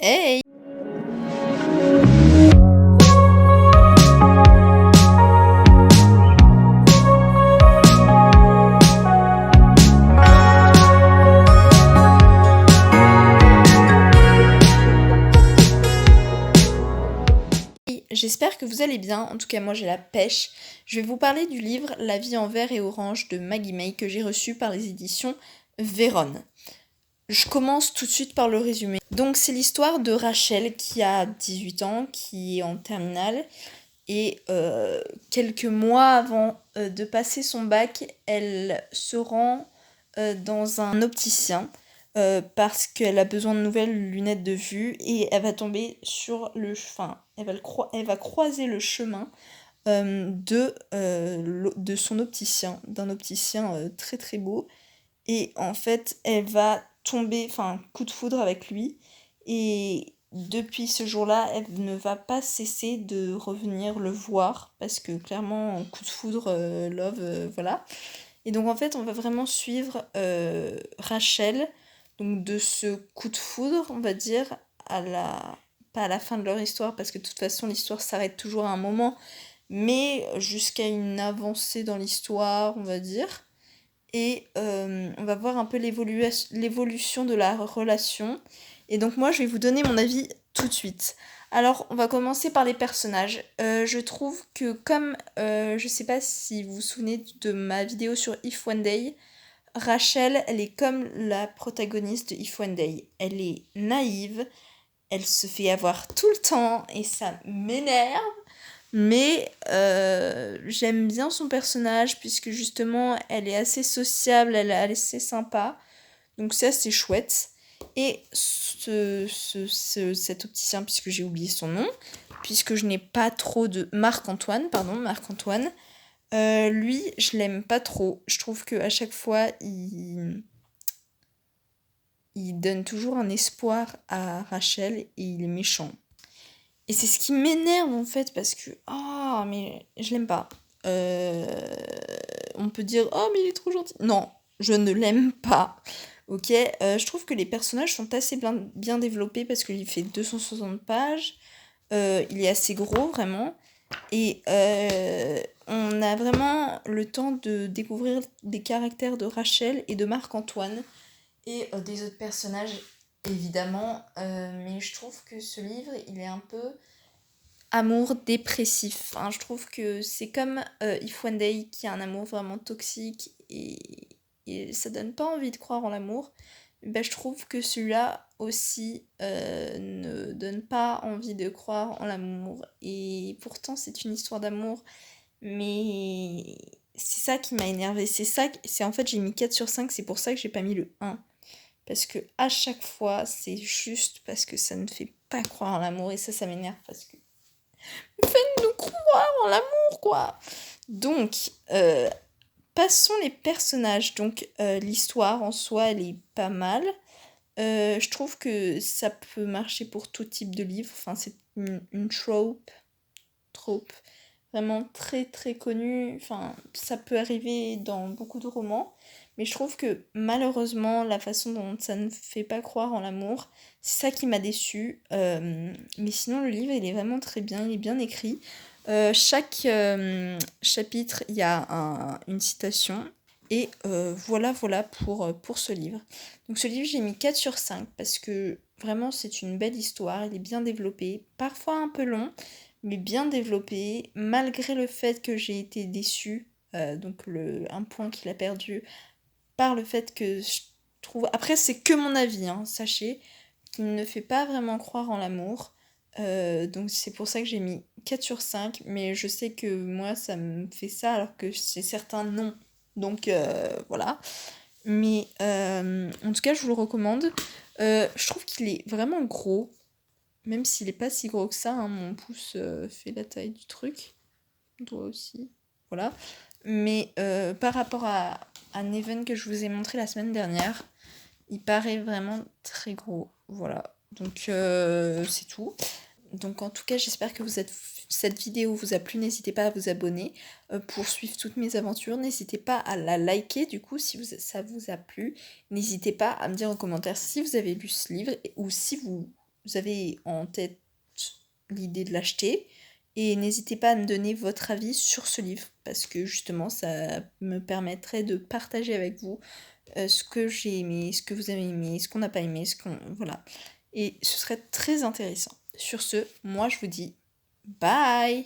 Hey! J'espère que vous allez bien, en tout cas moi j'ai la pêche. Je vais vous parler du livre La vie en vert et orange de Maggie May que j'ai reçu par les éditions Vérone. Je commence tout de suite par le résumé. Donc c'est l'histoire de Rachel qui a 18 ans, qui est en terminale et quelques mois avant de passer son bac, elle se rend dans un opticien parce qu'elle a besoin de nouvelles lunettes de vue et elle va tomber sur le... Enfin, elle va croiser le chemin de son opticien, d'un opticien très très beau. Et en fait, elle va tomber, enfin, coup de foudre avec lui. Et depuis ce jour-là, elle ne va pas cesser de revenir le voir parce que clairement, coup de foudre, love, voilà. Et donc en fait, on va vraiment suivre Rachel, donc de ce coup de foudre, on va dire, à la... pas à la fin de leur histoire, parce que de toute façon, l'histoire s'arrête toujours à un moment, mais jusqu'à une avancée dans l'histoire, on va dire. Et on va voir un peu l'évolution de la relation. Et donc moi, je vais vous donner mon avis tout de suite. Alors, on va commencer par les personnages. Je trouve que comme, je sais pas si vous vous souvenez de ma vidéo sur If One Day, Rachel, elle est comme la protagoniste de If One Day. Elle est naïve, elle se fait avoir tout le temps et ça m'énerve. Mais j'aime bien son personnage puisque justement elle est assez sociable, elle est assez sympa. Donc ça c'est chouette. Et cet opticien, puisque j'ai oublié son nom, puisque je n'ai pas trop de... Marc-Antoine, pardon, Marc-Antoine. Lui, je l'aime pas trop. Je trouve qu'à chaque fois, il donne toujours un espoir à Rachel et il est méchant. Et c'est ce qui m'énerve en fait parce que ah mais je l'aime pas. Euh, on peut dire oh mais il est trop gentil. Non, je ne l'aime pas. Ok, je trouve que les personnages sont assez bien développés parce qu'il fait 260 pages. Il est assez gros vraiment. Et on a vraiment le temps de découvrir des caractères de Rachel et de Marc-Antoine et des autres personnages évidemment. Mais je trouve que ce livre il est un peu amour dépressif. Enfin, je trouve que c'est comme If One Day qui a un amour vraiment toxique et ça donne pas envie de croire en l'amour. Ben, je trouve que celui-là aussi ne donne pas envie de croire en l'amour. Et pourtant, c'est une histoire d'amour. Mais c'est ça qui m'a énervée. C'est en fait, j'ai mis 4 sur 5. C'est pour ça que j'ai pas mis le 1. Parce que à chaque fois, c'est juste parce que ça ne fait pas croire en l'amour. Et ça m'énerve parce que faites-nous croire en l'amour, quoi. Donc, passons les personnages. Donc, l'histoire en soi, elle est pas mal. Je trouve que ça peut marcher pour tout type de livre. Enfin, c'est une trope vraiment très très connue. Enfin, ça peut arriver dans beaucoup de romans. Mais je trouve que malheureusement, la façon dont ça ne fait pas croire en l'amour, c'est ça qui m'a déçue. Mais sinon, le livre, il est vraiment très bien, il est bien écrit. Chaque chapitre, il y a une citation. Et voilà pour ce livre. Donc ce livre, j'ai mis 4 sur 5 parce que vraiment, c'est une belle histoire. Il est bien développé, parfois un peu long, mais bien développé, malgré le fait que j'ai été déçue. Donc un point qu'il a perdu par le fait que je trouve... Après, c'est que mon avis, hein, sachez, qu'il ne fait pas vraiment croire en l'amour. Donc c'est pour ça que j'ai mis 4 sur 5, mais je sais que moi, ça me fait ça, alors que c'est certains non. Donc voilà. Mais en tout cas, je vous le recommande. Je trouve qu'il est vraiment gros, même s'il est pas si gros que ça. Hein, mon pouce fait la taille du truc. Le doigt aussi. Voilà. Mais par rapport à Neven que je vous ai montré la semaine dernière, il paraît vraiment très gros. Voilà. Donc c'est tout. Donc en tout cas, j'espère que cette vidéo vous a plu. N'hésitez pas à vous abonner pour suivre toutes mes aventures. N'hésitez pas à la liker du coup si ça vous a plu. N'hésitez pas à me dire en commentaire si vous avez lu ce livre ou si vous vous avez en tête l'idée de l'acheter. Et n'hésitez pas à me donner votre avis sur ce livre, parce que justement, ça me permettrait de partager avec vous ce que j'ai aimé, ce que vous avez aimé, ce qu'on n'a pas aimé, Voilà. Et ce serait très intéressant. Sur ce, moi je vous dis bye!